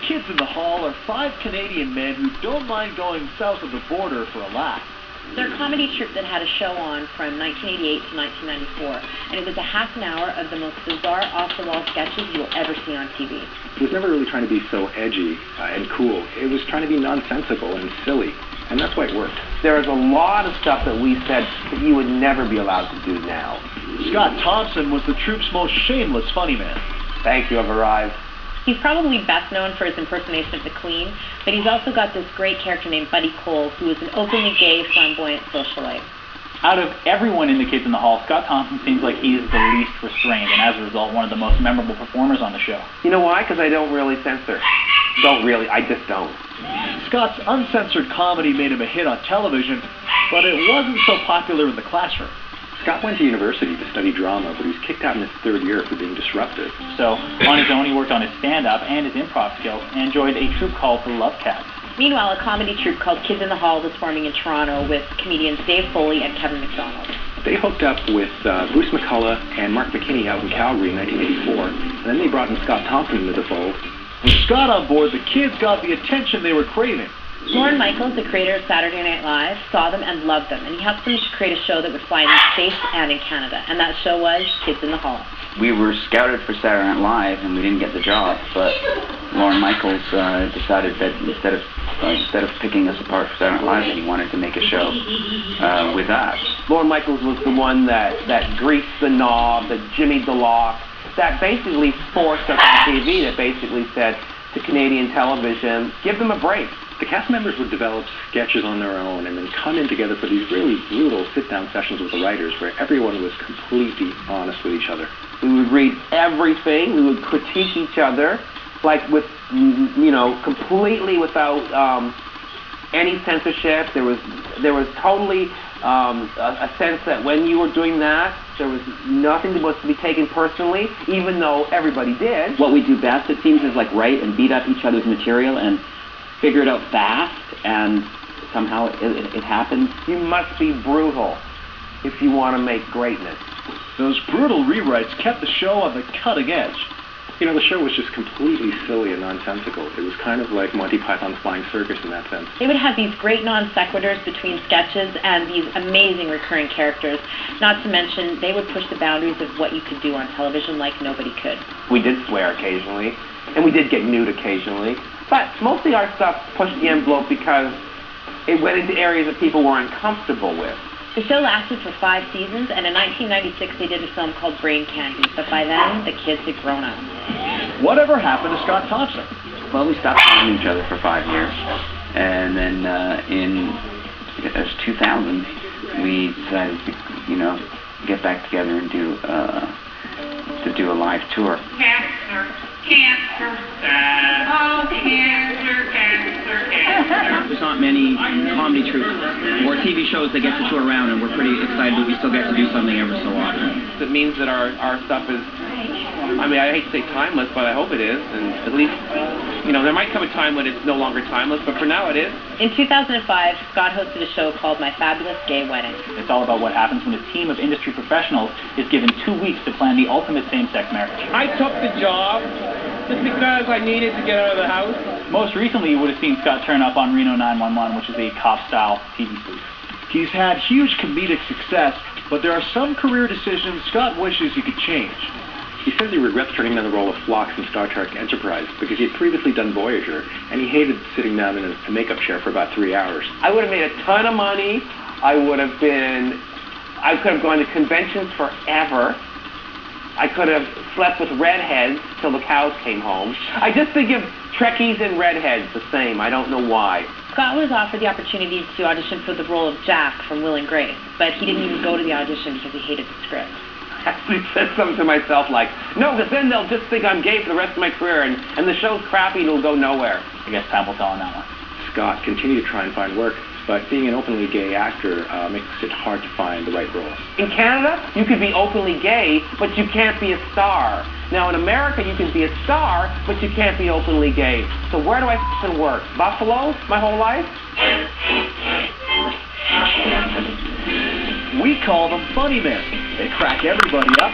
Kids in the Hall are 5 Canadian men who don't mind going south of the border for a laugh. They're a comedy troupe that had a show on from 1988 to 1994, and it was a half an hour of the most bizarre, off-the-wall sketches you'll ever see on TV. It was never really trying to be so edgy and cool. It was trying to be nonsensical and silly, and that's why it worked. There is a lot of stuff that we said that you would never be allowed to do now. Scott Thompson was the troupe's most shameless funny man. Thank you, I've arrived. He's probably best known for his impersonation of the Queen, but he's also got this great character named Buddy Cole, who is an openly gay, flamboyant socialite. Out of everyone in the Kids in the Hall, Scott Thompson seems like he is the least restrained, and as a result, one of the most memorable performers on the show. You know why? Because I don't really censor. I just don't. Scott's uncensored comedy made him a hit on television, but it wasn't so popular in the classroom. Scott went to university to study drama, but he was kicked out in his 3rd year for being disruptive. So, on his own, he worked on his stand-up and his improv skills, and joined a troupe called the Love Cats. Meanwhile, a comedy troupe called Kids in the Hall was forming in Toronto with comedians Dave Foley and Kevin McDonald. They hooked up with Bruce McCullough and Mark McKinney out in Calgary in 1984, and then they brought in Scott Thompson into the fold. With Scott on board, the kids got the attention they were craving. Lorne Michaels, the creator of Saturday Night Live, saw them and loved them, and he helped them to create a show that would fly in the States and in Canada, and that show was Kids in the Hall. We were scouted for Saturday Night Live, and we didn't get the job, but Lorne Michaels decided that instead of picking us apart for Saturday Night Live, that he wanted to make a show with us. Lorne Michaels was the one that greased the knob, that jimmied the lock, that basically forced us on TV, that basically said to Canadian television, give them a break. The cast members would develop sketches on their own and then come in together for these really brutal sit-down sessions with the writers where everyone was completely honest with each other. We would read everything. We would critique each other, like with, completely without any censorship. There was totally a sense that when you were doing that, there was nothing that was to be taken personally, even though everybody did. What we do best, it seems, is like write and beat up each other's material and figure it out fast, and somehow it happens. You must be brutal if you want to make greatness. Those brutal rewrites kept the show on the cutting edge. You know, the show was just completely silly and nonsensical. It was kind of like Monty Python's Flying Circus in that sense. They would have these great non-sequiturs between sketches and these amazing recurring characters. Not to mention, they would push the boundaries of what you could do on television like nobody could. We did swear occasionally, and we did get nude occasionally. But mostly our stuff pushed the envelope because it went into areas that people were uncomfortable with. The show lasted for 5 seasons, and in 1996 they did a film called Brain Candy, but by then the kids had grown up. Whatever happened to Scott Thompson? Well, we stopped seeing each other for 5 years, and then in 2000 we decided to, get back together and do a live tour. Cancer, oh, cancer. There's not many comedy troupes or TV shows that get to tour around, and we're pretty excited that we still get to do something every so often. It means that our stuff is, I hate to say timeless, but I hope it is, and at least, there might come a time when it's no longer timeless, but for now it is. In 2005, Scott hosted a show called My Fabulous Gay Wedding. It's all about what happens when a team of industry professionals is given 2 weeks to plan the ultimate same-sex marriage. I took the job just because I needed to get out of the house. Most recently, you would have seen Scott turn up on Reno 911, which is a cop-style TV spoof. He's had huge comedic success, but there are some career decisions Scott wishes he could change. He says he regrets turning down the role of Phlox in Star Trek Enterprise because he had previously done Voyager, and he hated sitting down in a makeup chair for about 3 hours. I would have made a ton of money. I could have gone to conventions forever. I could have slept with redheads till the cows came home. I just think of Trekkies and redheads the same. I don't know why. Scott was offered the opportunity to audition for the role of Jack from Will and Grace, but he didn't even go to the audition because he hated the script. I actually said something to myself like, no, because then they'll just think I'm gay for the rest of my career, and the show's crappy and it'll go nowhere. I guess time will tell on that one. Scott continued to try and find work, but being an openly gay actor makes it hard to find the right role. In Canada, you can be openly gay, but you can't be a star. Now, in America, you can be a star, but you can't be openly gay. So where do I f***ing work? Buffalo? My whole life? We call them funny men. They crack everybody up.